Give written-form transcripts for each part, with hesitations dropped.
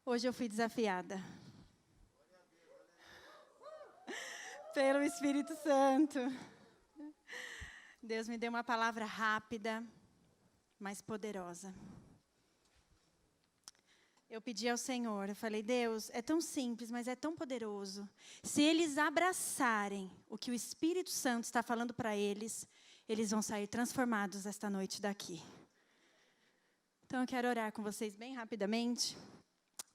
Hoje eu fui desafiada pelo Espírito Santo. Deus me deu uma palavra rápida, mas poderosa. Eu pedi ao Senhor, eu falei, Deus, é tão simples, mas é tão poderoso. Se eles abraçarem o que o Espírito Santo está falando para eles, eles vão sair transformados esta noite daqui. Então eu quero orar com vocês bem rapidamente.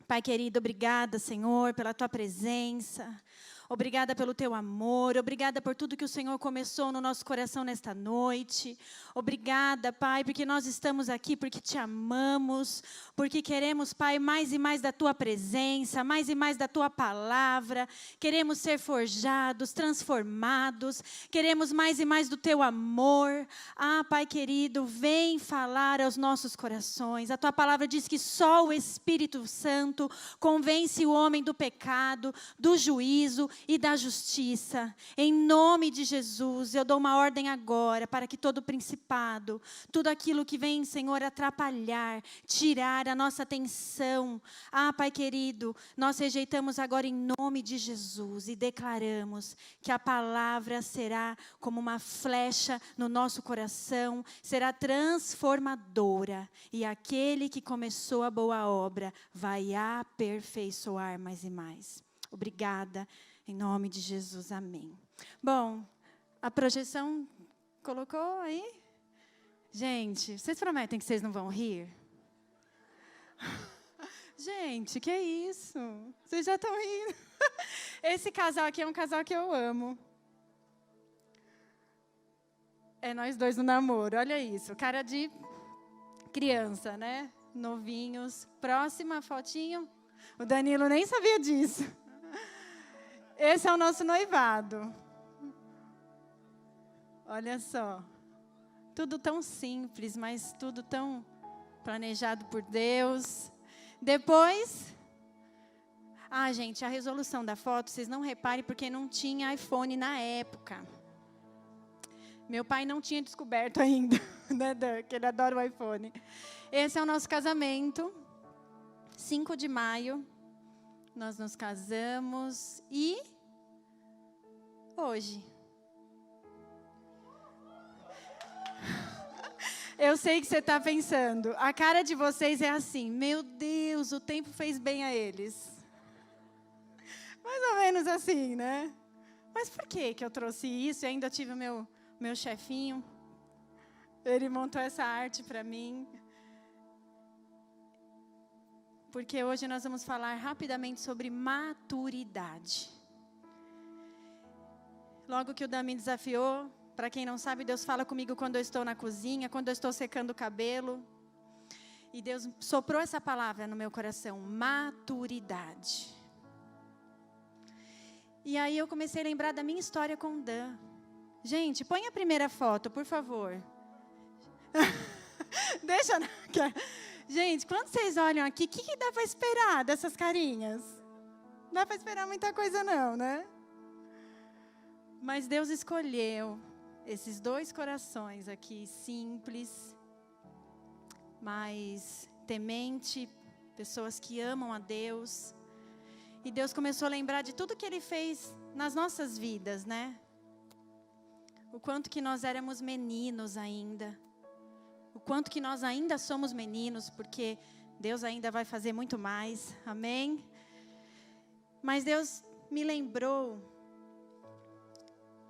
Pai querido, obrigada, Senhor, pela Tua presença. Obrigada pelo Teu amor. Obrigada por tudo que o Senhor começou no nosso coração nesta noite. Obrigada, Pai, porque nós estamos aqui, porque Te amamos. Porque queremos, Pai, mais e mais da Tua presença, mais e mais da Tua palavra. Queremos ser forjados, transformados. Queremos mais e mais do Teu amor. Ah, Pai querido, vem falar aos nossos corações. A Tua palavra diz que só o Espírito Santo convence o homem do pecado, do juízo e da justiça. Em nome de Jesus, eu dou uma ordem agora para que todo principado, tudo aquilo que vem, Senhor, atrapalhar, tirar a nossa atenção. Ah, Pai querido, nós rejeitamos agora em nome de Jesus e declaramos que a palavra será como uma flecha no nosso coração, será transformadora e aquele que começou a boa obra vai aperfeiçoar mais e mais. Obrigada. Em nome de Jesus, amém. Bom, a projeção colocou aí? Gente, vocês prometem que vocês não vão rir? Gente, que isso? Vocês já estão rindo. Esse casal aqui é um casal que eu amo. É nós dois no namoro, olha isso. Cara de criança, né? Novinhos. Próxima fotinho. O Danilo nem sabia disso. Esse é o nosso noivado. Olha só. Tudo tão simples, mas tudo tão planejado por Deus. Depois... Ah, gente, a resolução da foto, vocês não reparem porque não tinha iPhone na época. Meu pai não tinha descoberto ainda, né, Dan, que ele adora o iPhone. Esse é o nosso casamento. 5 de maio. Nós nos casamos e hoje. Eu sei que você está pensando, a cara de vocês é assim, meu Deus, o tempo fez bem a eles. Mais ou menos assim, né? Mas por que eu trouxe isso e ainda tive o meu chefinho? Ele montou essa arte para mim. Porque hoje nós vamos falar rapidamente sobre maturidade. Logo que o Dan me desafiou, para quem não sabe, Deus fala comigo quando eu estou na cozinha, quando eu estou secando o cabelo. E Deus soprou essa palavra no meu coração, maturidade. E aí eu comecei a lembrar da minha história com o Dan. Gente, põe a primeira foto, por favor. Deixa... Gente, quando vocês olham aqui, o que dá para esperar dessas carinhas? Não dá para esperar muita coisa não, né? Mas Deus escolheu esses dois corações aqui, simples, mas temente, pessoas que amam a Deus. E Deus começou a lembrar de tudo que Ele fez nas nossas vidas, né? O quanto que nós éramos meninos ainda. O quanto que nós ainda somos meninos, porque Deus ainda vai fazer muito mais, amém? Mas Deus me lembrou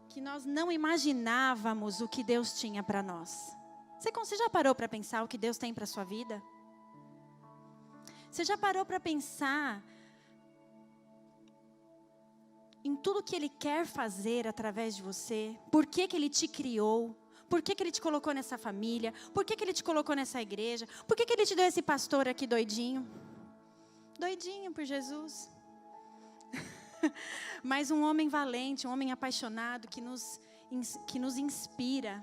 que nós não imaginávamos o que Deus tinha para nós. Você já parou para pensar o que Deus tem para a sua vida? Você já parou para pensar em tudo que Ele quer fazer através de você? Por que Ele te criou? Por que Ele te colocou nessa família? Por que Ele te colocou nessa igreja? Por que Ele te deu esse pastor aqui doidinho? Doidinho por Jesus. Mas um homem valente, um homem apaixonado que nos inspira.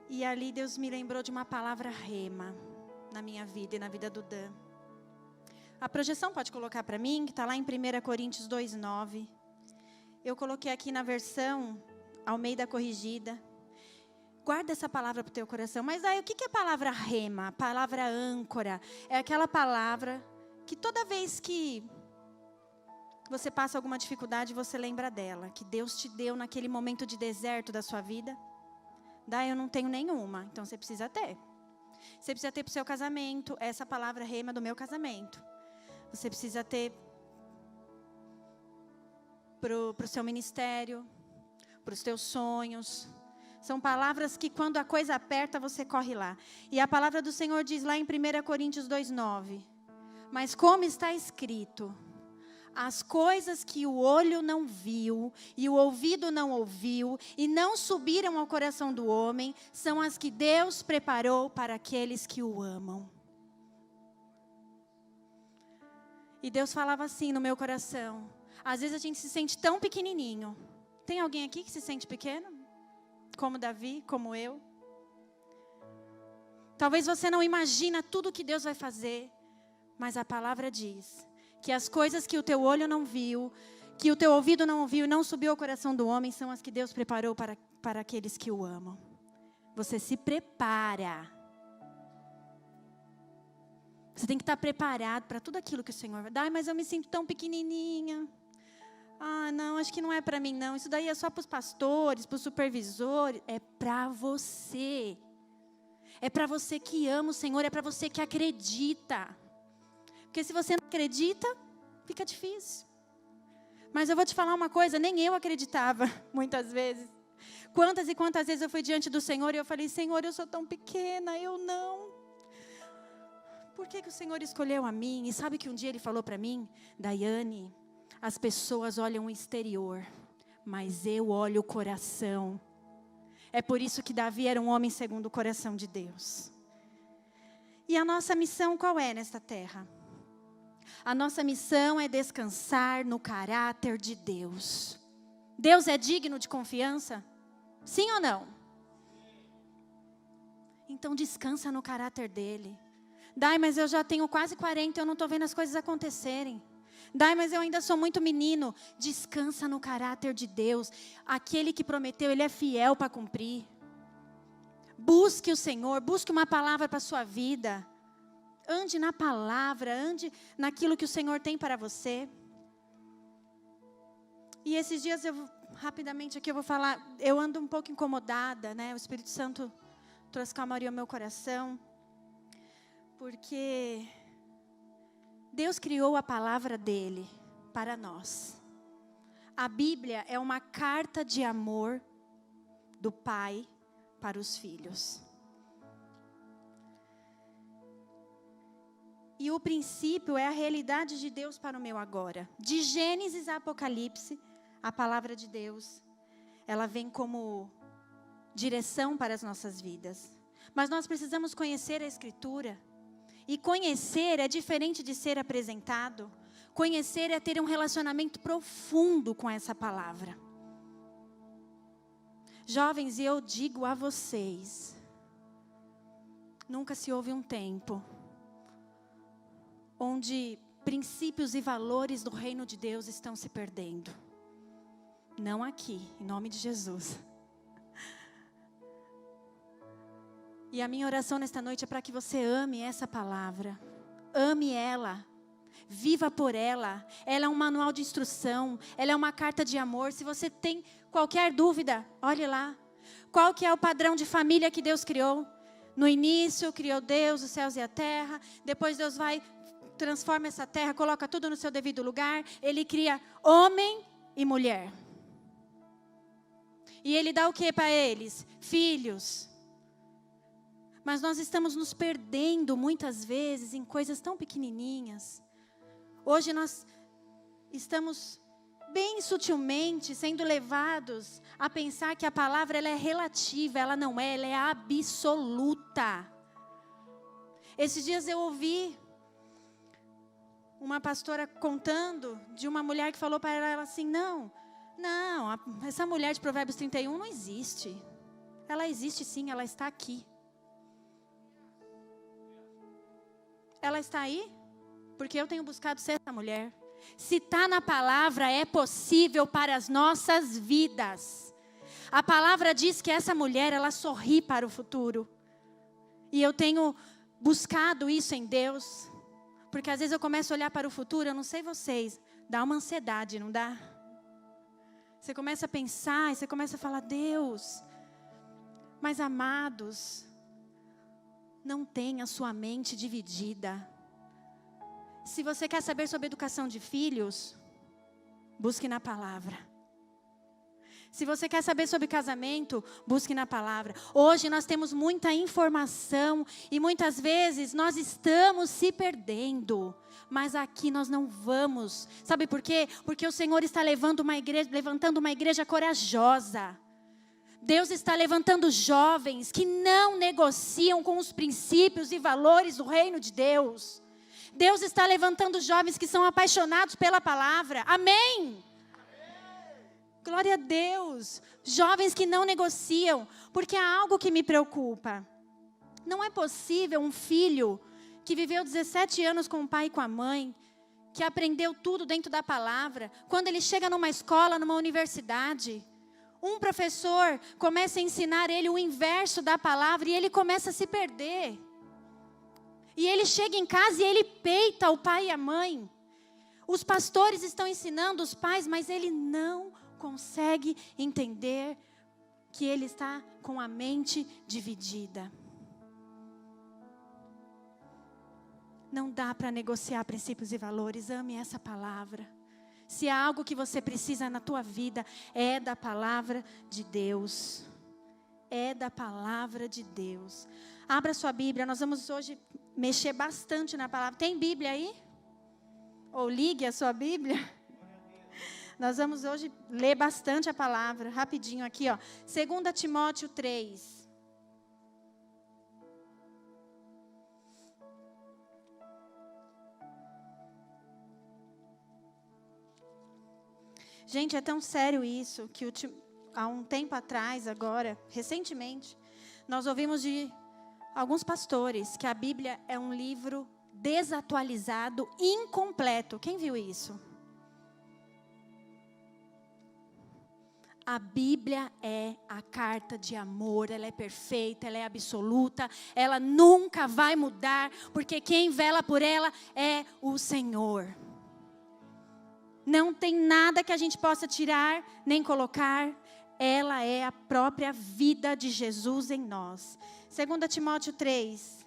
E ali Deus me lembrou de uma palavra rema na minha vida e na vida do Dan. A projeção pode colocar para mim, que está lá em 1 Coríntios 2:9. Eu coloquei aqui na versão Almeida Corrigida. Guarda essa palavra para o teu coração. Mas aí, o que é a palavra rema? A palavra âncora. É aquela palavra que toda vez que você passa alguma dificuldade, você lembra dela. Que Deus te deu naquele momento de deserto da sua vida. Daí eu não tenho nenhuma, então você precisa ter. Você precisa ter para o seu casamento, essa palavra rema do meu casamento. Você precisa ter para o seu ministério, para os teus sonhos. São palavras que quando a coisa aperta, você corre lá. E a palavra do Senhor diz lá em 1 Coríntios 2:9. Mas como está escrito, as coisas que o olho não viu e o ouvido não ouviu e não subiram ao coração do homem, são as que Deus preparou para aqueles que o amam. E Deus falava assim no meu coração. Às vezes a gente se sente tão pequenininho. Tem alguém aqui que se sente pequeno? Como Davi, como eu? Talvez você não imagina tudo que Deus vai fazer, mas a palavra diz que as coisas que o teu olho não viu, que o teu ouvido não ouviu e não subiu ao coração do homem, são as que Deus preparou para aqueles que o amam. Você se prepara. Você tem que estar preparado para tudo aquilo que o Senhor vai dar. Mas eu me sinto tão pequenininha. Não, acho que não é para mim não. Isso daí é só para os pastores, para os supervisores. É para você. É para você que ama o Senhor, é para você que acredita. Porque se você não acredita, fica difícil. Mas eu vou te falar uma coisa, nem eu acreditava, muitas vezes. Quantas e quantas vezes eu fui diante do Senhor e eu falei, Senhor, eu sou tão pequena, eu não. Por que o Senhor escolheu a mim? E sabe que um dia Ele falou para mim, Daiane, as pessoas olham o exterior, mas eu olho o coração. É por isso que Davi era um homem segundo o coração de Deus. E a nossa missão qual é nesta terra? A nossa missão é descansar no caráter de Deus. Deus é digno de confiança? Sim ou não? Então descansa no caráter dele. Dai, mas eu já tenho quase 40, eu não estou vendo as coisas acontecerem. Dai, mas eu ainda sou muito menino. Descansa no caráter de Deus. Aquele que prometeu, Ele é fiel para cumprir. Busque o Senhor, busque uma palavra para a sua vida. Ande na palavra, ande naquilo que o Senhor tem para você. E esses dias, rapidamente aqui eu vou falar, eu ando um pouco incomodada, né? O Espírito Santo trouxe calmaria ao meu coração. Porque Deus criou a palavra dele para nós. A Bíblia é uma carta de amor do Pai para os filhos. E o princípio é a realidade de Deus para o meu agora. De Gênesis a Apocalipse, a palavra de Deus, ela vem como direção para as nossas vidas. Mas nós precisamos conhecer a Escritura. E conhecer é diferente de ser apresentado. Conhecer é ter um relacionamento profundo com essa palavra. Jovens, e eu digo a vocês, nunca se houve um tempo onde princípios e valores do reino de Deus estão se perdendo. Não aqui, em nome de Jesus. E a minha oração nesta noite é para que você ame essa palavra. Ame ela. Viva por ela. Ela é um manual de instrução. Ela é uma carta de amor. Se você tem qualquer dúvida, olhe lá. Qual que é o padrão de família que Deus criou? No início, criou Deus, os céus e a terra. Depois Deus vai, transforma essa terra, coloca tudo no seu devido lugar. Ele cria homem e mulher. E Ele dá o que para eles? Filhos. Mas nós estamos nos perdendo muitas vezes em coisas tão pequenininhas. Hoje nós estamos bem sutilmente sendo levados a pensar que a palavra ela é relativa, ela não é, ela é absoluta. Esses dias eu ouvi uma pastora contando de uma mulher que falou para ela assim, não, essa mulher de Provérbios 31 não existe. Ela existe sim, ela está aqui. Ela está aí? Porque eu tenho buscado ser essa mulher. Se está na palavra, é possível para as nossas vidas. A palavra diz que essa mulher, ela sorri para o futuro. E eu tenho buscado isso em Deus. Porque às vezes eu começo a olhar para o futuro, eu não sei vocês, dá uma ansiedade, não dá? Você começa a pensar e você começa a falar, Deus. Mas amados, não tenha sua mente dividida. Se você quer saber sobre educação de filhos, busque na palavra. Se você quer saber sobre casamento, busque na palavra. Hoje nós temos muita informação e muitas vezes nós estamos se perdendo. Mas aqui nós não vamos. Sabe por quê? Porque o Senhor está levantando uma igreja corajosa. Deus está levantando jovens que não negociam com os princípios e valores do reino de Deus. Deus está levantando jovens que são apaixonados pela palavra. Amém? Glória a Deus. Jovens que não negociam. Porque há algo que me preocupa. Não é possível um filho que viveu 17 anos com o pai e com a mãe, que aprendeu tudo dentro da palavra, quando ele chega numa escola, numa universidade, um professor começa a ensinar ele o inverso da palavra e ele começa a se perder. E ele chega em casa e ele peita o pai e a mãe. Os pastores estão ensinando os pais, mas ele não consegue entender que ele está com a mente dividida. Não dá para negociar princípios e valores. Ame essa palavra. Se há algo que você precisa na tua vida, é da palavra de Deus. É da palavra de Deus. Abra sua Bíblia, nós vamos hoje mexer bastante na palavra. Tem Bíblia aí? Ou ligue a sua Bíblia. Nós vamos hoje ler bastante a palavra, rapidinho aqui, ó. 2 Timóteo 3. Gente, é tão sério isso, que há um tempo atrás, agora, recentemente, nós ouvimos de alguns pastores que a Bíblia é um livro desatualizado, incompleto. Quem viu isso? A Bíblia é a carta de amor, ela é perfeita, ela é absoluta, ela nunca vai mudar, porque quem vela por ela é o Senhor. Não tem nada que a gente possa tirar, nem colocar. Ela é a própria vida de Jesus em nós. 2 Timóteo 3.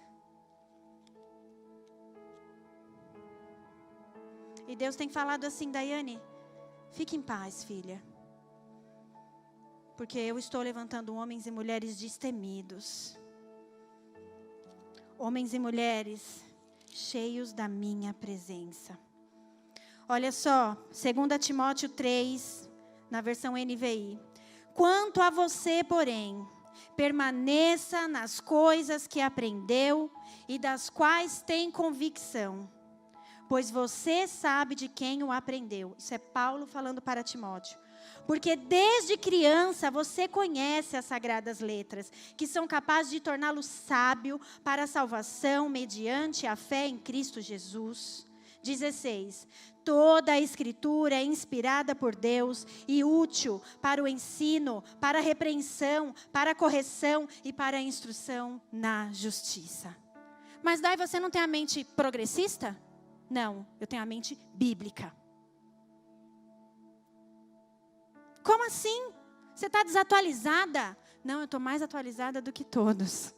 E Deus tem falado assim, Daiane, fique em paz, filha. Porque eu estou levantando homens e mulheres destemidos. Homens e mulheres cheios da minha presença. Olha só, 2 Timóteo 3, na versão NVI. Quanto a você, porém, permaneça nas coisas que aprendeu e das quais tem convicção, pois você sabe de quem o aprendeu. Isso é Paulo falando para Timóteo. Porque desde criança você conhece as sagradas letras, que são capazes de torná-lo sábio para a salvação mediante a fé em Cristo Jesus. 16. Toda a Escritura é inspirada por Deus e útil para o ensino, para a repreensão, para a correção e para a instrução na justiça. Mas daí você não tem a mente progressista? Não, eu tenho a mente bíblica. Como assim? Você está desatualizada? Não, eu estou mais atualizada do que todos.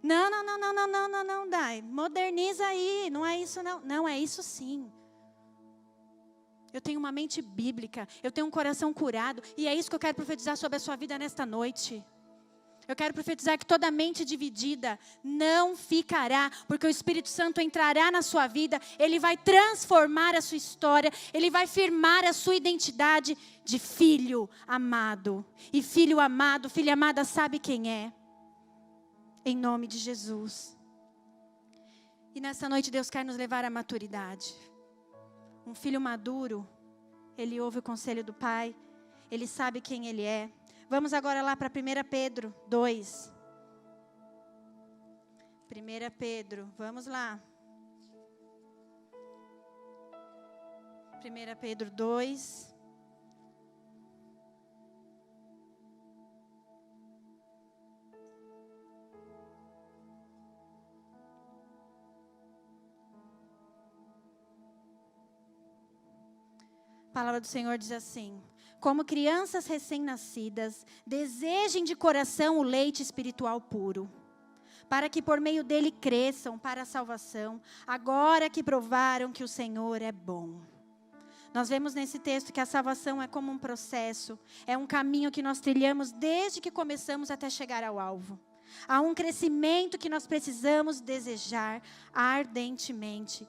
Não, Dai. Moderniza aí, não é isso não. Não, é isso sim. Eu tenho uma mente bíblica, eu tenho um coração curado. E é isso que eu quero profetizar sobre a sua vida nesta noite. Eu quero profetizar que toda mente dividida não ficará, porque o Espírito Santo entrará na sua vida, ele vai transformar a sua história, ele vai firmar a sua identidade de filho amado. E filho amado, filha amada, sabe quem é? Em nome de Jesus. E nessa noite Deus quer nos levar à maturidade. Um filho maduro, ele ouve o conselho do pai, ele sabe quem ele é. Vamos agora lá para 1 Pedro 2. 1 Pedro, vamos lá. 1 Pedro 2. palavra do Senhor diz assim: como crianças recém-nascidas, desejem de coração o leite espiritual puro, para que por meio dele cresçam para a salvação, agora que provaram que o Senhor é bom. Nós vemos nesse texto que a salvação é como um processo, é um caminho que nós trilhamos desde que começamos até chegar ao alvo. Há um crescimento que nós precisamos desejar ardentemente,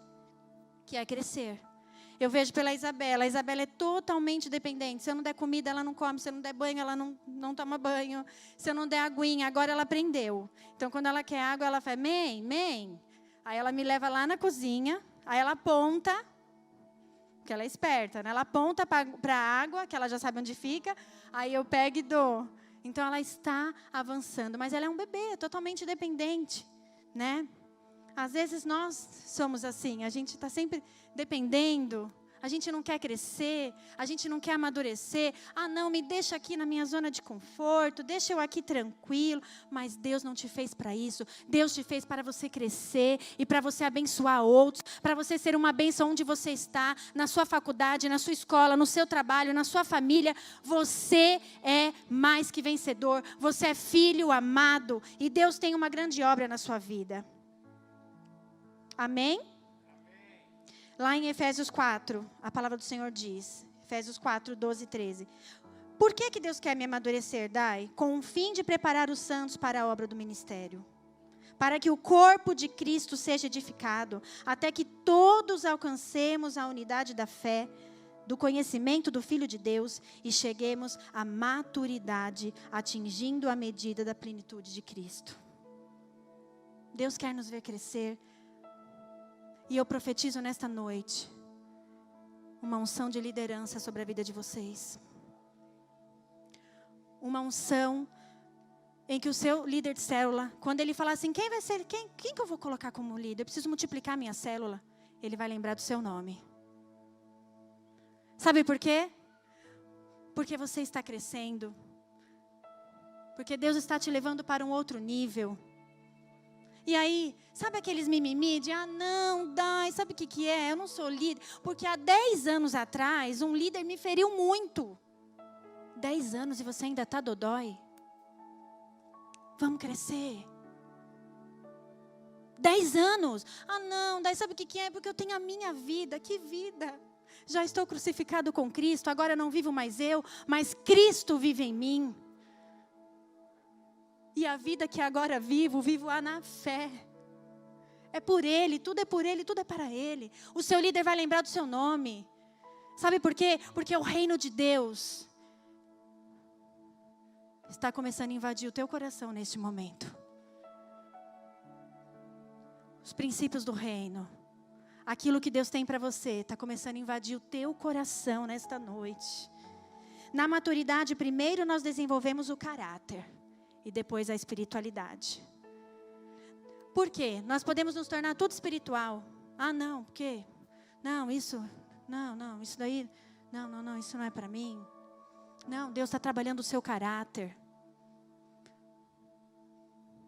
que é crescer. Eu vejo pela Isabela, a Isabela é totalmente dependente. Se eu não der comida, ela não come. Se eu não der banho, ela não toma banho. Se eu não der aguinha, agora ela aprendeu. Então, quando ela quer água, ela faz, mãe. Aí ela me leva lá na cozinha, aí ela aponta, porque ela é esperta, né? Ela aponta para a água, que ela já sabe onde fica, aí eu pego e dou. Então, ela está avançando, mas ela é um bebê, totalmente dependente, né? Às vezes nós somos assim, a gente está sempre dependendo, a gente não quer crescer, a gente não quer amadurecer. Ah, não, me deixa aqui na minha zona de conforto, deixa eu aqui tranquilo. Mas Deus não te fez para isso. Deus te fez para você crescer e para você abençoar outros, para você ser uma bênção onde você está, na sua faculdade, na sua escola, no seu trabalho, na sua família. Você é mais que vencedor, você é filho amado e Deus tem uma grande obra na sua vida. Amém? Lá em Efésios 4, a palavra do Senhor diz, Efésios 4, 12 e 13. Por que Deus quer me amadurecer, Dai? Com o fim de preparar os santos para a obra do ministério. Para que o corpo de Cristo seja edificado, até que todos alcancemos a unidade da fé, do conhecimento do Filho de Deus e cheguemos à maturidade, atingindo a medida da plenitude de Cristo. Deus quer nos ver crescer. E eu profetizo nesta noite uma unção de liderança sobre a vida de vocês. Uma unção em que o seu líder de célula, quando ele falar assim, quem vai ser, quem que eu vou colocar como líder? Eu preciso multiplicar a minha célula. Ele vai lembrar do seu nome. Sabe por quê? Porque você está crescendo. Porque Deus está te levando para um outro nível. E aí, sabe aqueles mimimi de, não, Dai, sabe o que é? Eu não sou líder. Porque há 10 anos atrás, um líder me feriu muito. 10 anos e você ainda está dodói? Vamos crescer. 10 anos. Não, Dai, sabe o que é? Porque eu tenho a minha vida. Que vida? Já estou crucificado com Cristo, agora não vivo mais eu, mas Cristo vive em mim. E a vida que agora vivo lá na fé. É por Ele, tudo é para Ele. O seu líder vai lembrar do seu nome. Sabe por quê? Porque o reino de Deus está começando a invadir o teu coração neste momento. Os princípios do reino. Aquilo que Deus tem para você está começando a invadir o teu coração nesta noite. Na maturidade, primeiro nós desenvolvemos o caráter. E depois a espiritualidade. Por quê? Nós podemos nos tornar tudo espiritual. Não, por quê? Não, isso daí, não, isso não é para mim. Não, Deus está trabalhando o seu caráter.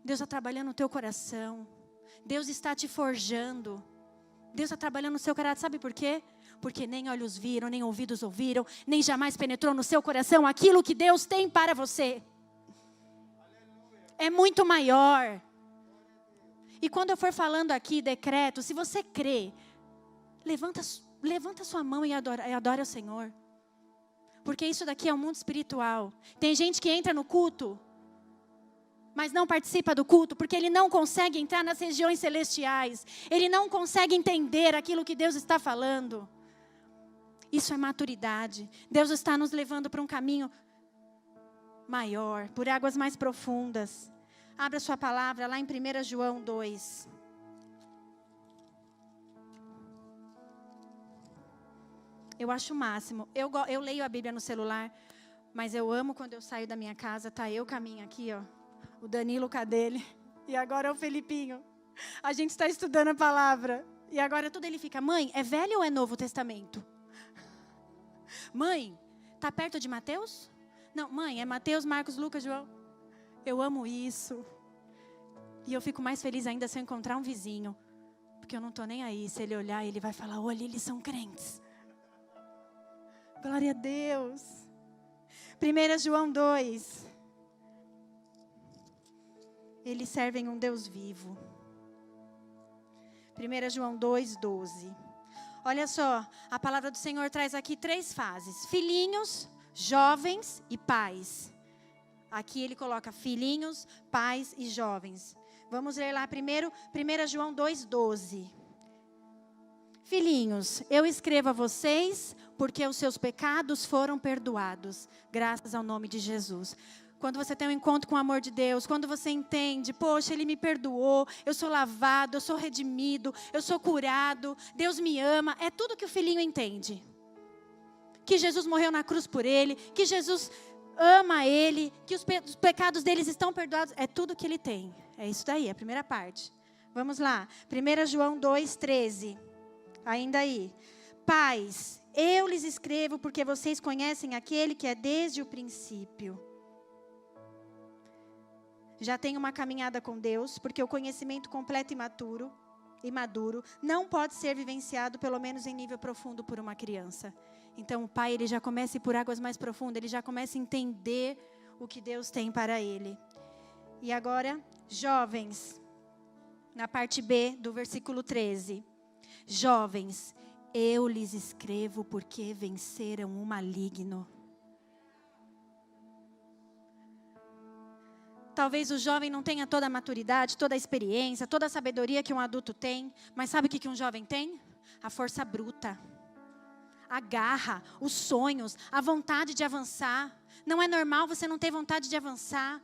Deus está trabalhando o teu coração. Deus está te forjando. Deus está trabalhando o seu caráter, sabe por quê? Porque nem olhos viram, nem ouvidos ouviram, nem jamais penetrou no seu coração aquilo que Deus tem para você. É muito maior. E quando eu for falando aqui, decreto, se você crê, levanta sua mão e adora o Senhor. Porque isso daqui é um mundo espiritual. Tem gente que entra no culto, mas não participa do culto, porque ele não consegue entrar nas regiões celestiais. Ele não consegue entender aquilo que Deus está falando. Isso é maturidade. Deus está nos levando para um caminho maior, por águas mais profundas. Abra sua palavra lá em 1 João 2. Eu acho o máximo. Eu leio a Bíblia no celular, mas eu amo quando eu saio da minha casa, tá eu caminho aqui, ó. O Danilo, cadê ele? E agora é o Felipinho. A gente está estudando a palavra. E agora tudo ele fica, mãe, é Velho ou é Novo Testamento? Mãe, tá perto de Mateus? Não, mãe, é Mateus, Marcos, Lucas, João. Eu amo isso. E eu fico mais feliz ainda se eu encontrar um vizinho. Porque eu não estou nem aí. Se ele olhar, ele vai falar, olha, eles são crentes. Glória a Deus. 1 João 2. Eles servem um Deus vivo. 1 João 2, 12. Olha só, a palavra do Senhor traz aqui 3 fases. Filhinhos, jovens e pais. Aqui ele coloca filhinhos, pais e jovens. Vamos ler lá primeiro, 1 João 2, 12. Filhinhos, eu escrevo a vocês porque os seus pecados foram perdoados, graças ao nome de Jesus. Quando você tem um encontro com o amor de Deus, quando você entende, poxa, Ele me perdoou, eu sou lavado, eu sou redimido, eu sou curado, Deus me ama, é tudo que o filhinho entende. Que Jesus morreu na cruz por ele, que Jesus ama ele, que os pecados deles estão perdoados, é tudo que ele tem. É isso daí, a primeira parte. Vamos lá, 1 João 2, 13. Ainda aí. Pais, eu lhes escrevo porque vocês conhecem aquele que é desde o princípio. Já tenho uma caminhada com Deus, porque o conhecimento completo e maduro não pode ser vivenciado, pelo menos em nível profundo, por uma criança. Então o pai, ele já começa a ir por águas mais profundas, ele já começa a entender o que Deus tem para ele. E agora, jovens, na parte B do versículo 13. Jovens, eu lhes escrevo porque venceram o maligno. Talvez o jovem não tenha toda a maturidade, toda a experiência, toda a sabedoria que um adulto tem. Mas sabe o que um jovem tem? A força bruta, a garra, os sonhos, a vontade de avançar. Não é normal você não ter vontade de avançar.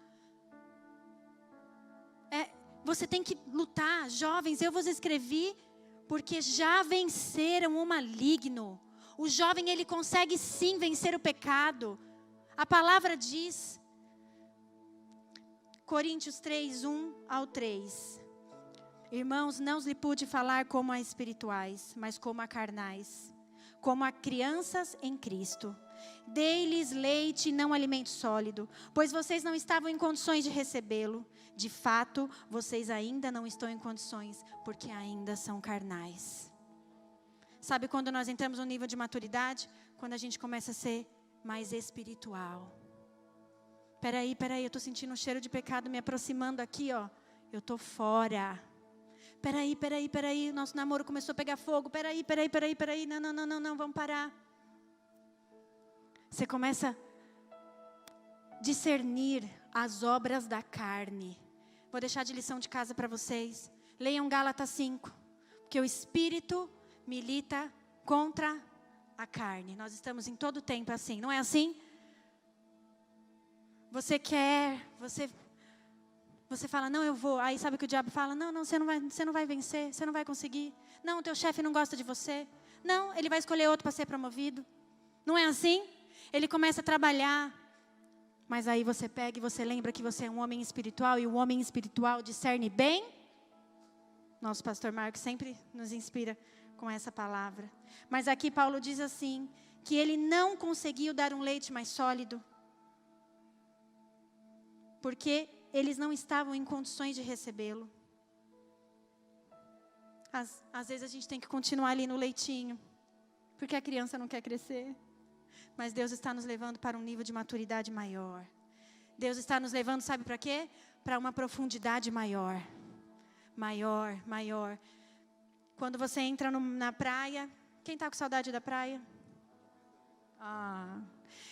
Você tem que lutar. Jovens, eu vos escrevi porque já venceram o maligno. O jovem, ele consegue sim vencer o pecado. A palavra diz... Coríntios 3, 1 ao 3. Irmãos, não lhe pude falar como a espirituais, mas como a carnais, como a crianças em Cristo. Dei-lhes leite e não alimento sólido, pois vocês não estavam em condições de recebê-lo. De fato, vocês ainda não estão em condições, porque ainda são carnais. Sabe quando nós entramos no nível de maturidade? Quando a gente começa a ser mais espiritual. Peraí, eu estou sentindo um cheiro de pecado me aproximando aqui, ó. Eu estou fora. Peraí, nosso namoro começou a pegar fogo. Peraí, não, vamos parar. Você começa a discernir as obras da carne. Vou deixar de lição de casa para vocês. Leiam Gálatas 5. Porque o Espírito milita contra a carne. Nós estamos em todo tempo assim, não é assim? Você quer, você fala, não, eu vou. Aí sabe o que o diabo fala? Não, você não vai vencer, você não vai conseguir. Não, o teu chefe não gosta de você. Não, ele vai escolher outro para ser promovido. Não é assim? Ele começa a trabalhar. Mas aí você pega e você lembra que você é um homem espiritual. E o homem espiritual discerne bem. Nosso pastor Marcos sempre nos inspira com essa palavra. Mas aqui Paulo diz assim, que ele não conseguiu dar um leite mais sólido. Porque eles não estavam em condições de recebê-lo. Às vezes a gente tem que continuar ali no leitinho. Porque a criança não quer crescer. Mas Deus está nos levando para um nível de maturidade maior. Deus está nos levando, sabe para quê? Para uma profundidade maior. Maior. Quando você entra na praia. Quem está com saudade da praia?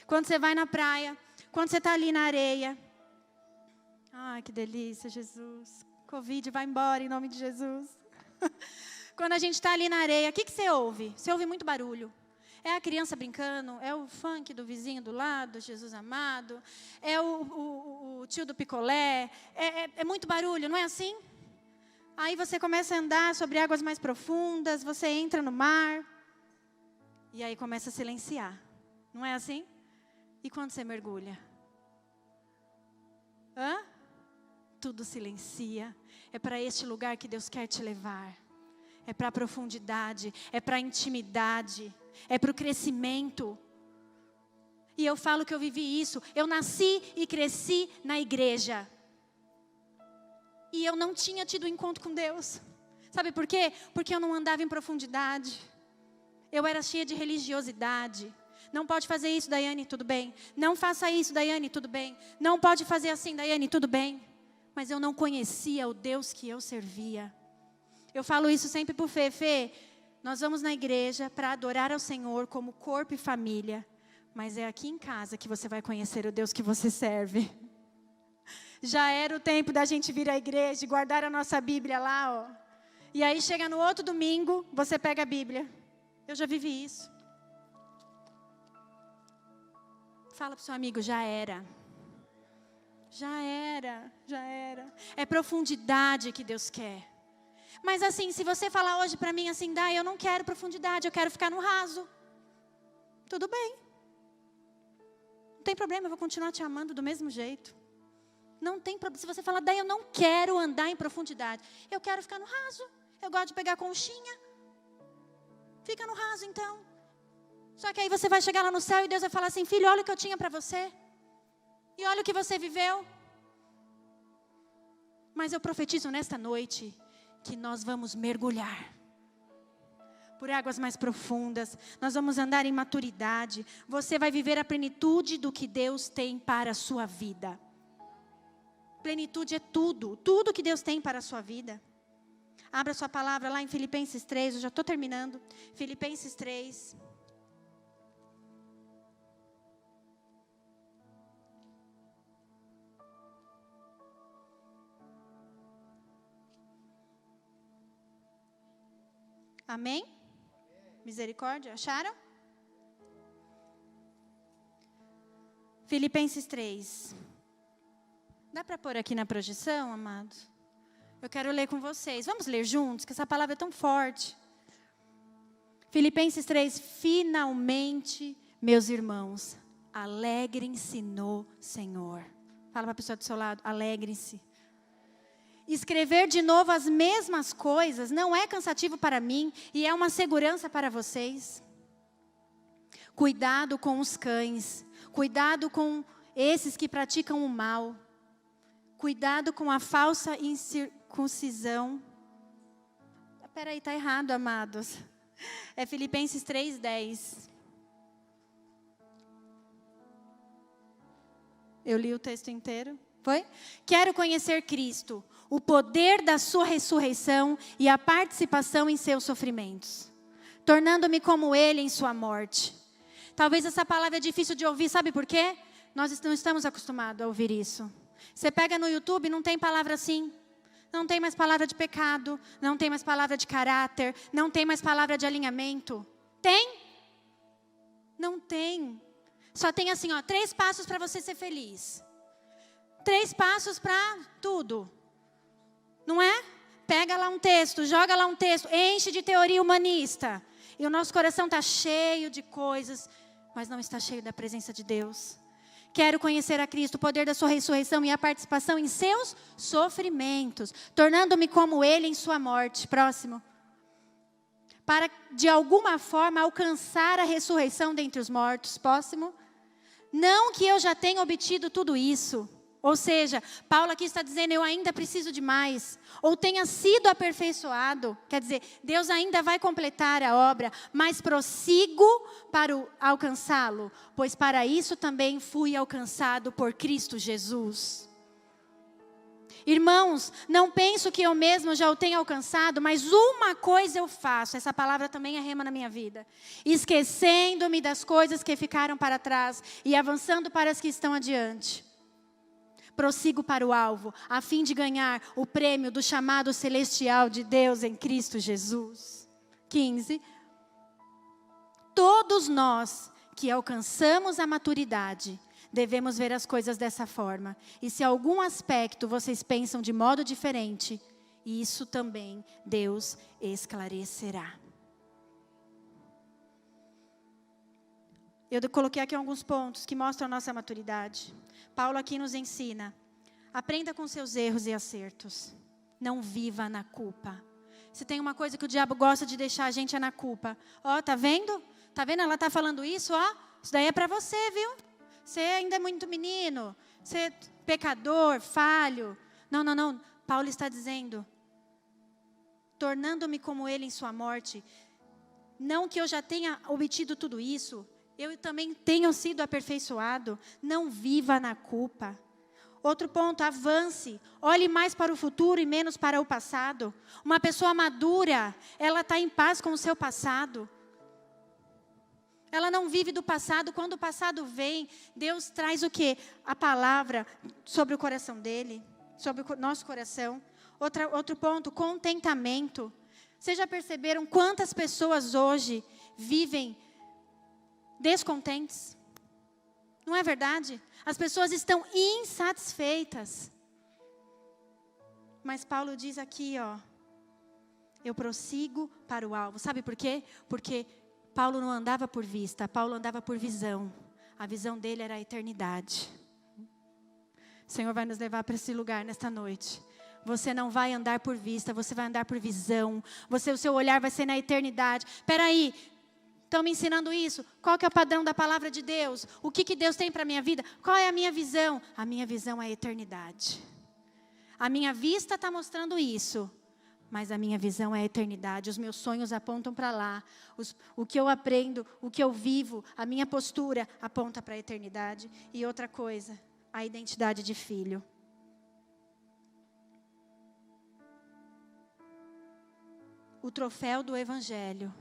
Quando você vai na praia. Quando você está ali na areia. Ai, que delícia, Jesus. Covid, vai embora em nome de Jesus. Quando a gente está ali na areia, o que você ouve? Você ouve muito barulho. É a criança brincando, é o funk do vizinho do lado, Jesus amado, é o tio do picolé, é muito barulho, não é assim? Aí você começa a andar sobre águas mais profundas, você entra no mar, e aí começa a silenciar, não é assim? E quando você mergulha? Tudo silencia. É para este lugar que Deus quer te levar. É para a profundidade, é para a intimidade, é para o crescimento. E eu falo que eu vivi isso. Eu nasci e cresci na igreja. E eu não tinha tido encontro com Deus. Sabe por quê? Porque eu não andava em profundidade. Eu era cheia de religiosidade. Não pode fazer isso, Daiane, tudo bem. Não faça isso, Daiane, tudo bem. Não pode fazer assim, Daiane, tudo bem. Mas eu não conhecia o Deus que eu servia. Eu falo isso sempre para o Fê. Fê, nós vamos na igreja para adorar ao Senhor como corpo e família. Mas é aqui em casa que você vai conhecer o Deus que você serve. Já era o tempo da gente vir à igreja e guardar a nossa Bíblia lá, ó. E aí chega no outro domingo, você pega a Bíblia. Eu já vivi isso. Fala para o seu amigo, já era. Já era, já era. É profundidade que Deus quer. Mas assim, se você falar hoje para mim assim, Dai, eu não quero profundidade, eu quero ficar no raso. Tudo bem. Não tem problema, eu vou continuar te amando do mesmo jeito. Não tem problema. Se você falar, Dai, eu não quero andar em profundidade. Eu quero ficar no raso. Eu gosto de pegar conchinha. Fica no raso então. Só que aí você vai chegar lá no céu e Deus vai falar assim, filho, olha o que eu tinha para você. E olha o que você viveu. Mas eu profetizo nesta noite que nós vamos mergulhar por águas mais profundas. Nós vamos andar em maturidade. Você vai viver a plenitude do que Deus tem para a sua vida. Plenitude é tudo. Tudo que Deus tem para a sua vida. Abra sua palavra lá em Filipenses 3. Eu já estou terminando. Filipenses 3. Amém? Misericórdia, acharam? Filipenses 3. Dá para pôr aqui na projeção, amados? Eu quero ler com vocês. Vamos ler juntos, que essa palavra é tão forte. Filipenses 3. Finalmente, meus irmãos, alegrem-se no Senhor. Fala para a pessoa do seu lado, alegrem-se. Escrever de novo as mesmas coisas não é cansativo para mim e é uma segurança para vocês. Cuidado com os cães. Cuidado com esses que praticam o mal. Cuidado com a falsa incircuncisão. Espera aí, está errado, amados. É Filipenses 3:10. Eu li o texto inteiro. Foi? Quero conhecer Cristo, o poder da sua ressurreição e a participação em seus sofrimentos, tornando-me como Ele em sua morte. Talvez essa palavra é difícil de ouvir, sabe por quê? Nós não estamos acostumados a ouvir isso. Você pega no YouTube, não tem palavra assim. Não tem mais palavra de pecado, não tem mais palavra de caráter, não tem mais palavra de alinhamento. Tem? Não tem. Só tem assim, ó, 3 passos para você ser feliz. 3 passos para tudo. Não é? Pega lá um texto, joga lá um texto, enche de teoria humanista. E o nosso coração está cheio de coisas, mas não está cheio da presença de Deus. Quero conhecer a Cristo, o poder da sua ressurreição e a participação em seus sofrimentos, tornando-me como Ele em sua morte. Próximo. Para, de alguma forma, alcançar a ressurreição dentre os mortos. Próximo. Não que eu já tenha obtido tudo isso. Ou seja, Paulo aqui está dizendo, eu ainda preciso de mais. Ou tenha sido aperfeiçoado. Quer dizer, Deus ainda vai completar a obra, mas prossigo para alcançá-lo. Pois para isso também fui alcançado por Cristo Jesus. Irmãos, não penso que eu mesmo já o tenha alcançado, mas uma coisa eu faço. Essa palavra também é rema na minha vida. Esquecendo-me das coisas que ficaram para trás e avançando para as que estão adiante. Prossigo para o alvo, a fim de ganhar o prêmio do chamado celestial de Deus em Cristo Jesus. 15. Todos nós que alcançamos a maturidade, devemos ver as coisas dessa forma. E se algum aspecto vocês pensam de modo diferente, isso também Deus esclarecerá. Eu coloquei aqui alguns pontos que mostram a nossa maturidade. Paulo aqui nos ensina, aprenda com seus erros e acertos. Não viva na culpa. Se tem uma coisa que o diabo gosta de deixar a gente é na culpa. Ó, tá vendo? Tá vendo? Ela tá falando isso, ó. Isso daí é para você, viu? Você ainda é muito menino. Você é pecador, falho. Não, não, não. Paulo está dizendo, tornando-me como ele em sua morte. Não que eu já tenha obtido tudo isso. Eu também tenho sido aperfeiçoado. Não viva na culpa. Outro ponto, avance. Olhe mais para o futuro e menos para o passado. Uma pessoa madura, ela está em paz com o seu passado. Ela não vive do passado. Quando o passado vem, Deus traz o quê? A palavra sobre o coração dele, sobre o nosso coração. Outro ponto, contentamento. Vocês já perceberam quantas pessoas hoje vivem descontentes? Não é verdade? As pessoas estão insatisfeitas. Mas Paulo diz aqui, ó, eu prossigo para o alvo. Sabe por quê? Porque Paulo não andava por vista, Paulo andava por visão. A visão dele era a eternidade. O Senhor vai nos levar para esse lugar nesta noite. Você não vai andar por vista, você vai andar por visão. O seu olhar vai ser na eternidade. Espera aí, estão me ensinando isso? Qual que é o padrão da palavra de Deus? O que Deus tem para a minha vida? Qual é a minha visão? A minha visão é a eternidade. A minha vista está mostrando isso, mas a minha visão é a eternidade. Os meus sonhos apontam para lá. O que eu aprendo, o que eu vivo, a minha postura aponta para a eternidade. E outra coisa, a identidade de filho. O troféu do Evangelho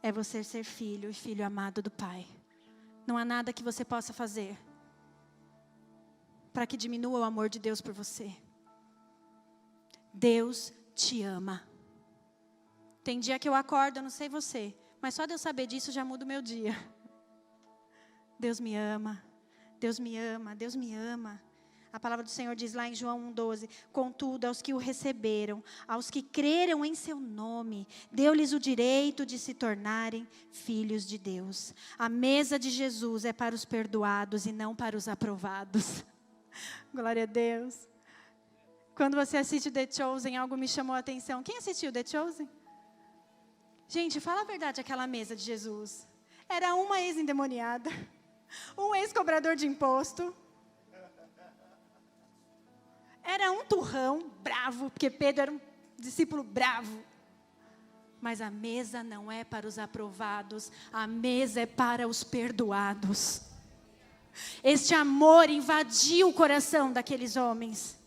é você ser filho e filho amado do Pai. Não há nada que você possa fazer para que diminua o amor de Deus por você. Deus te ama. Tem dia que eu acordo, eu não sei você, mas só de eu saber disso já muda o meu dia. Deus me ama, Deus me ama, Deus me ama. A palavra do Senhor diz lá em João 1,12, contudo, aos que o receberam, aos que creram em seu nome, deu-lhes o direito de se tornarem filhos de Deus. A mesa de Jesus é para os perdoados e não para os aprovados. Glória a Deus. Quando você assiste The Chosen, algo me chamou a atenção. Quem assistiu The Chosen? Gente, fala a verdade, aquela mesa de Jesus. Era uma ex-endemoniada, um ex-cobrador de imposto. Era um turrão bravo, porque Pedro era um discípulo bravo. Mas a mesa não é para os aprovados, a mesa é para os perdoados. Este amor invadiu o coração daqueles homens.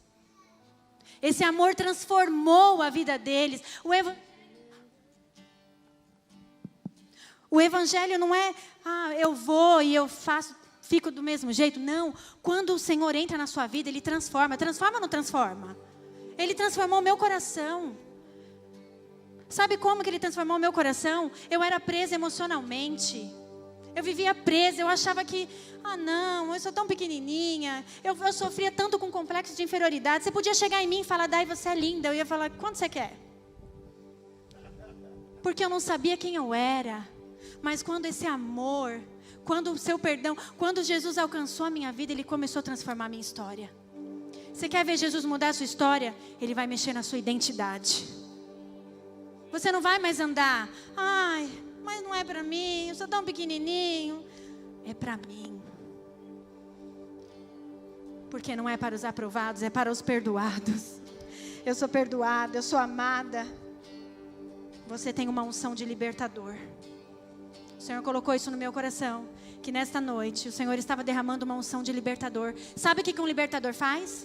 Esse amor transformou a vida deles. O Evangelho não é, eu vou e eu faço, fico do mesmo jeito. Não, quando o Senhor entra na sua vida, Ele transforma. Transforma ou não transforma? Ele transformou o meu coração. Sabe como que Ele transformou o meu coração? Eu era presa emocionalmente. Eu vivia presa, eu achava que, não, eu sou tão pequenininha. Eu sofria tanto com complexo de inferioridade. Você podia chegar em mim e falar, Dai, você é linda. Eu ia falar, quanto você quer? Porque eu não sabia quem eu era. Mas quando esse amor, quando o seu perdão, quando Jesus alcançou a minha vida, Ele começou a transformar a minha história. Você quer ver Jesus mudar a sua história? Ele vai mexer na sua identidade. Você não vai mais andar, mas não é para mim, eu sou tão pequenininho. É para mim. Porque não é para os aprovados, é para os perdoados. Eu sou perdoada, eu sou amada. Você tem uma unção de libertador. O Senhor colocou isso no meu coração, que nesta noite o Senhor estava derramando uma unção de libertador. Sabe o que um libertador faz?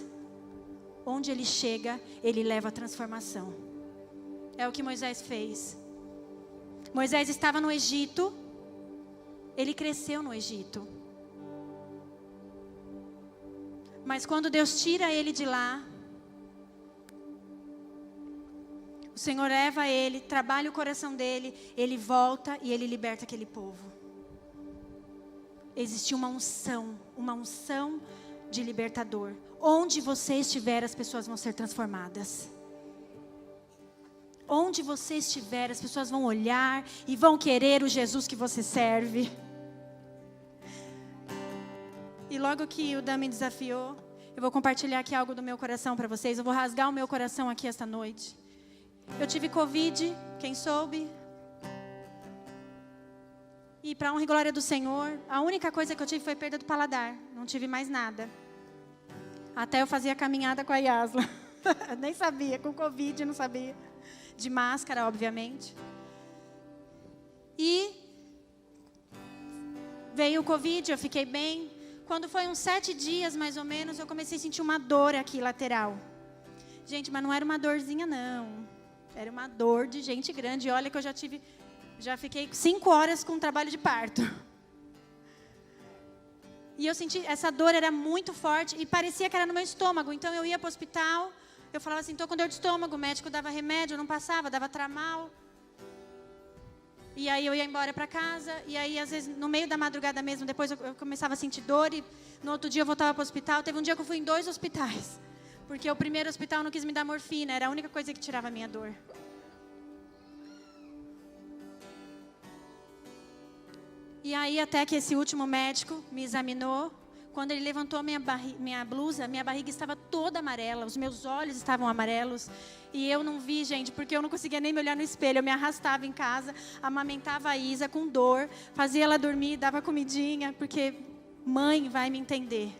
Onde ele chega, ele leva a transformação. É o que Moisés fez. Moisés estava no Egito, ele cresceu no Egito. Mas quando Deus tira ele de lá, o Senhor leva ele, trabalha o coração dele, ele volta e ele liberta aquele povo. Existe uma unção de libertador. Onde você estiver, as pessoas vão ser transformadas. Onde você estiver, as pessoas vão olhar e vão querer o Jesus que você serve. E logo que o Dan me desafiou, eu vou compartilhar aqui algo do meu coração para vocês. Eu vou rasgar o meu coração aqui esta noite. Eu tive Covid, quem soube? E para honra e glória do Senhor, a única coisa que eu tive foi perda do paladar. Não tive mais nada. Até eu fazia caminhada com a Yasla. Nem sabia, com Covid não sabia. De máscara, obviamente. E veio o Covid, eu fiquei bem. Quando foi uns 7 dias, mais ou menos, eu comecei a sentir uma dor aqui, lateral. Gente, mas não era uma dorzinha, não. Era uma dor de gente grande. E olha que eu já fiquei 5 horas com trabalho de parto. E eu senti, essa dor era muito forte e parecia que era no meu estômago. Então eu ia para o hospital, eu falava assim, estou com dor de estômago, o médico dava remédio, não passava, dava tramal. E aí eu ia embora para casa, e aí às vezes no meio da madrugada mesmo, depois eu começava a sentir dor e no outro dia eu voltava para o hospital. Teve um dia que eu fui em 2 hospitais, porque o primeiro hospital não quis me dar morfina, era a única coisa que tirava a minha dor. E aí até que esse último médico me examinou, quando ele levantou minha blusa, minha barriga estava toda amarela, os meus olhos estavam amarelos. E eu não vi, gente, porque eu não conseguia nem me olhar no espelho. Eu me arrastava em casa, amamentava a Isa com dor, fazia ela dormir, dava comidinha, porque mãe vai me entender.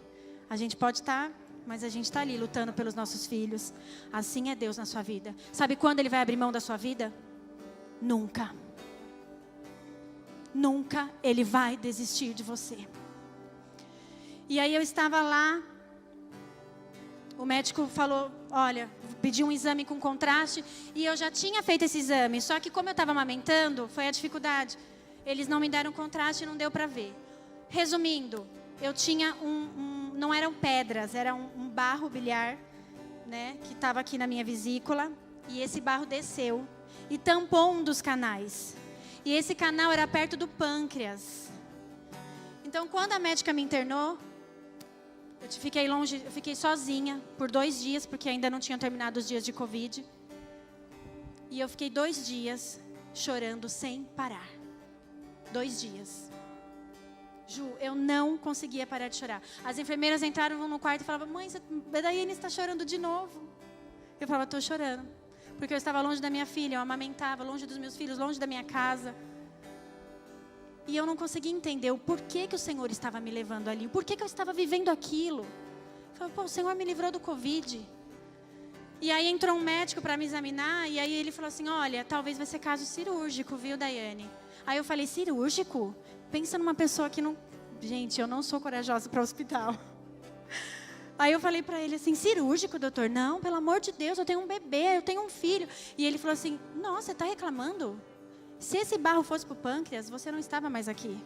A gente pode estar, mas a gente está ali lutando pelos nossos filhos. Assim é Deus na sua vida. Sabe quando Ele vai abrir mão da sua vida? Nunca. Nunca Ele vai desistir de você. E aí eu estava lá, o médico falou, olha, pediu um exame com contraste, e eu já tinha feito esse exame, só que como eu estava amamentando, foi a dificuldade. Eles não me deram contraste e não deu para ver. Resumindo, eu tinha não eram pedras, era um barro biliar, né, que estava aqui na minha vesícula, e esse barro desceu e tampou um dos canais. E esse canal era perto do pâncreas. Então, quando a médica me internou, eu fiquei sozinha por 2 dias, porque ainda não tinham terminado os dias de Covid. E eu fiquei 2 dias chorando sem parar. 2 dias. Ju, eu não conseguia parar de chorar. As enfermeiras entraram no quarto e falavam, mãe, a Daiane está chorando de novo. Eu falava, estou chorando. Porque eu estava longe da minha filha, eu amamentava, longe dos meus filhos, longe da minha casa. E eu não conseguia entender o porquê que o Senhor estava me levando ali. O porquê que eu estava vivendo aquilo. Eu falei, pô, o Senhor me livrou do Covid. E aí entrou um médico para me examinar. E aí ele falou assim, olha, talvez vai ser caso cirúrgico, viu, Daiane? Aí eu falei, cirúrgico? Pensa numa pessoa que não... Gente, eu não sou corajosa para o hospital. Aí eu falei para ele assim, cirúrgico, doutor? Não, pelo amor de Deus, eu tenho um bebê, eu tenho um filho. E ele falou assim, nossa, você está reclamando? Se esse barro fosse para o pâncreas, você não estava mais aqui.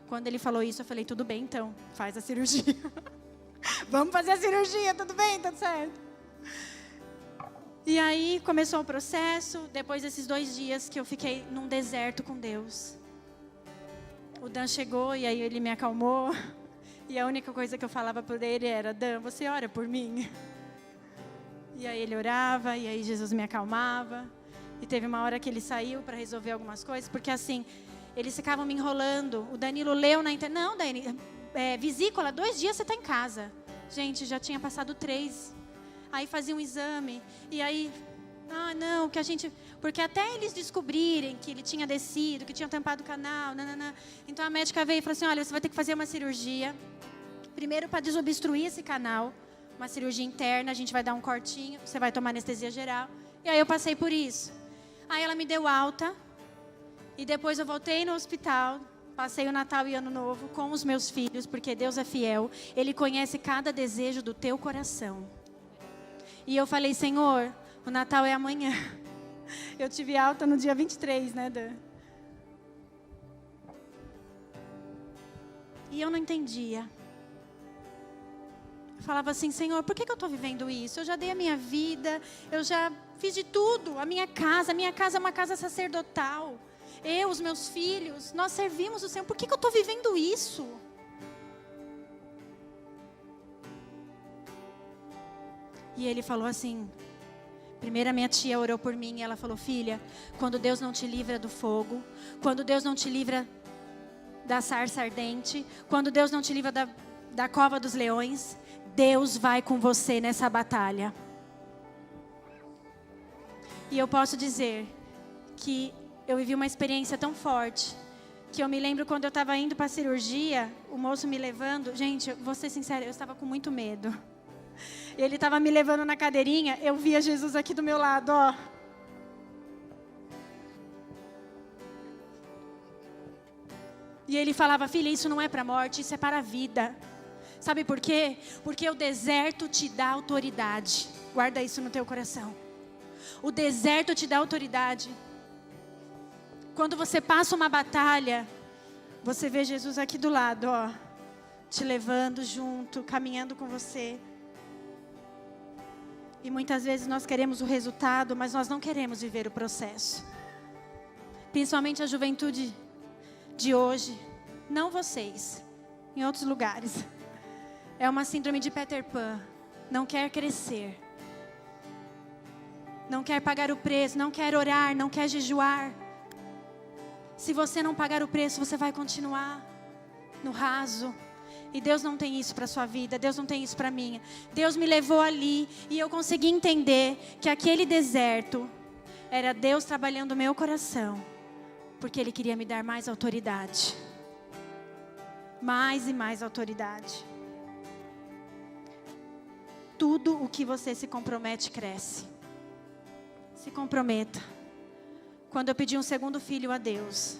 Quando ele falou isso, eu falei, tudo bem então, faz a cirurgia. Vamos fazer a cirurgia, tudo bem, tudo certo. E aí começou o processo, depois desses 2 dias que eu fiquei num deserto com Deus. O Dan chegou e aí ele me acalmou. E a única coisa que eu falava por ele era, Dan, você ora por mim? E aí ele orava, e aí Jesus me acalmava. E teve uma hora que ele saiu para resolver algumas coisas, porque assim, eles ficavam me enrolando. O Danilo leu na internet, não, Danilo, vesícula, 2 dias você está em casa. Gente, já tinha passado 3. Aí fazia um exame, e aí, não, que a gente... Porque até eles descobrirem que ele tinha descido, que tinha tampado o canal, nananã. Então a médica veio e falou assim, olha, você vai ter que fazer uma cirurgia. Primeiro para desobstruir esse canal, uma cirurgia interna, a gente vai dar um cortinho, você vai tomar anestesia geral. E aí eu passei por isso. Aí ela me deu alta, e depois eu voltei no hospital, passei o Natal e Ano Novo com os meus filhos, porque Deus é fiel, Ele conhece cada desejo do teu coração. E eu falei, Senhor, o Natal é amanhã. Eu tive alta no dia 23, né, Dan? E eu não entendia. Eu falava assim, Senhor, por que eu estou vivendo isso? Eu já dei a minha vida, eu já fiz de tudo. A minha casa é uma casa sacerdotal. Eu, os meus filhos, nós servimos o Senhor. Por que eu estou vivendo isso? E ele falou assim, primeiro a minha tia orou por mim e ela falou, filha, quando Deus não te livra do fogo, quando Deus não te livra da sarça ardente, quando Deus não te livra da cova dos leões, Deus vai com você nessa batalha. E eu posso dizer que eu vivi uma experiência tão forte, que eu me lembro quando eu estava indo para a cirurgia, o moço me levando, gente, vou ser sincera, eu estava com muito medo. Ele estava me levando na cadeirinha, eu via Jesus aqui do meu lado, ó. E ele falava: filha, isso não é para a morte, isso é para a vida. Sabe por quê? Porque o deserto te dá autoridade. Guarda isso no teu coração. O deserto te dá autoridade. Quando você passa uma batalha, você vê Jesus aqui do lado, ó, te levando junto, caminhando com você. E muitas vezes nós queremos o resultado, mas nós não queremos viver o processo. Principalmente a juventude de hoje, não vocês, em outros lugares. É uma síndrome de Peter Pan. Não quer crescer. Não quer pagar o preço, não quer orar, não quer jejuar. Se você não pagar o preço, você vai continuar no raso. E Deus não tem isso para a sua vida, Deus não tem isso para a minha. Deus me levou ali e eu consegui entender que aquele deserto era Deus trabalhando o meu coração. Porque Ele queria me dar mais autoridade. Mais e mais autoridade. Tudo o que você se compromete cresce. Se comprometa. Quando eu pedi um segundo filho a Deus,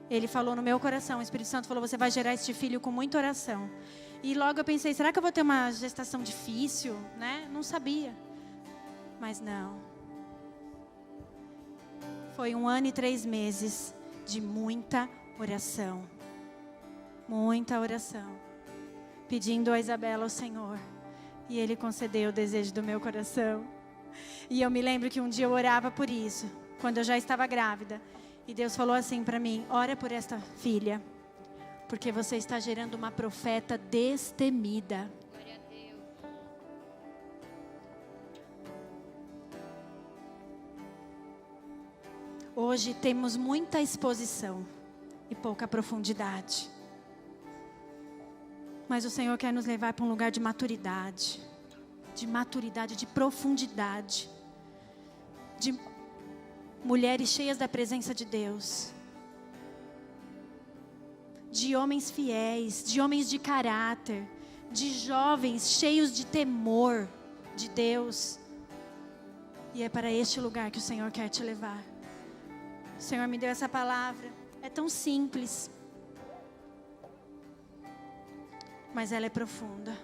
Ele falou no meu coração, o Espírito Santo falou: você vai gerar este filho com muita oração. E logo eu pensei: será que eu vou ter uma gestação difícil? Né? Não sabia. Mas não. Foi 1 ano e 3 meses de muita oração. Muita oração. Pedindo a Isabela ao Senhor. E Ele concedeu o desejo do meu coração. E eu me lembro que um dia eu orava por isso, quando eu já estava grávida. E Deus falou assim para mim: ora por esta filha, porque você está gerando uma profeta destemida. Glória a Deus. Hoje temos muita exposição e pouca profundidade. Mas o Senhor quer nos levar para um lugar de maturidade, de profundidade, de mulheres cheias da presença de Deus, de homens fiéis, de homens de caráter, de jovens cheios de temor de Deus. E é para este lugar que o Senhor quer te levar. O Senhor me deu essa palavra, é tão simples, mas ela é profunda.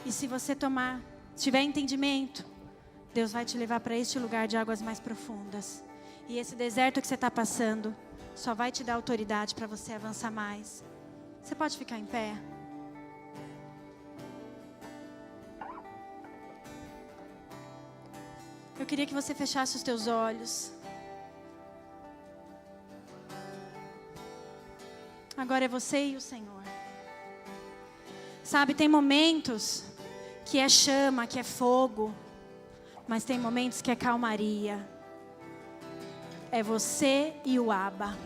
E se você tiver entendimento, Deus vai te levar para este lugar de águas mais profundas. E esse deserto que você está passando só vai te dar autoridade para você avançar mais. Você pode ficar em pé? Eu queria que você fechasse os teus olhos. Agora é você e o Senhor. Sabe, tem momentos que é chama, que é fogo, mas tem momentos que é calmaria. É você e o Abba.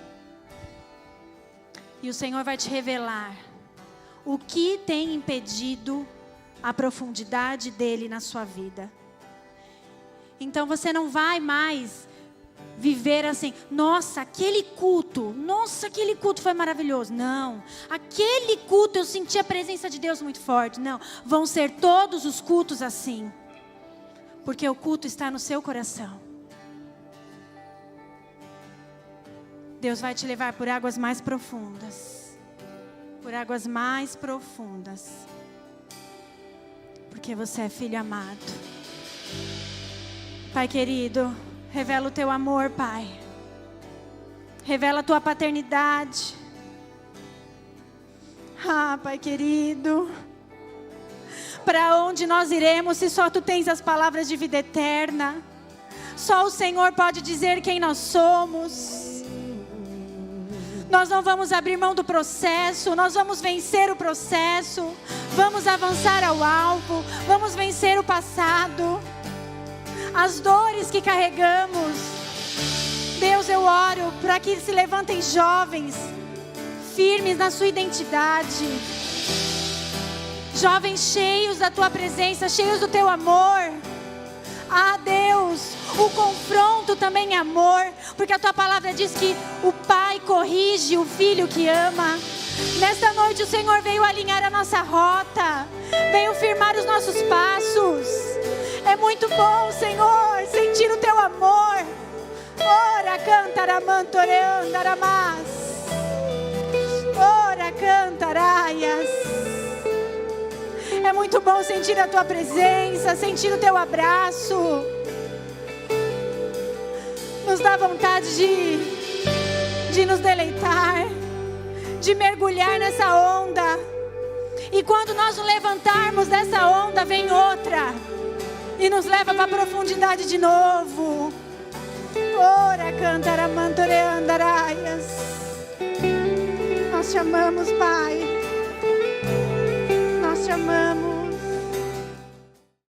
E o Senhor vai te revelar o que tem impedido a profundidade dele na sua vida. Então você não vai mais viver assim: nossa, aquele culto foi maravilhoso. Não, aquele culto eu senti a presença de Deus muito forte. Não, vão ser todos os cultos assim. Porque o culto está no seu coração. Deus vai te levar por águas mais profundas. Por águas mais profundas. Porque você é filho amado. Pai querido, revela o teu amor, Pai. Revela a tua paternidade. Ah, Pai querido. Para onde nós iremos se só tu tens as palavras de vida eterna? Só o Senhor pode dizer quem nós somos. Nós não vamos abrir mão do processo, nós vamos vencer o processo, vamos avançar ao alvo, vamos vencer o passado, as dores que carregamos. Deus, eu oro para que se levantem jovens, firmes na sua identidade, jovens cheios da tua presença, cheios do teu amor. Ah, Deus, o confronto também é amor, porque a tua palavra diz que o pai corrige o filho que ama. Nesta noite o Senhor veio alinhar a nossa rota, veio firmar os nossos passos. É muito bom, Senhor, sentir o teu amor. Ora, canta, ramantoreandaramás. Ora, cantaraias. É muito bom sentir a tua presença, sentir o teu abraço. Nos dá vontade de nos deleitar, de mergulhar nessa onda. E quando nós nos levantarmos dessa onda, vem outra e nos leva para a profundidade de novo. Ora, cantaramantoreandaraias. Nós te amamos, Pai. Nós te amamos.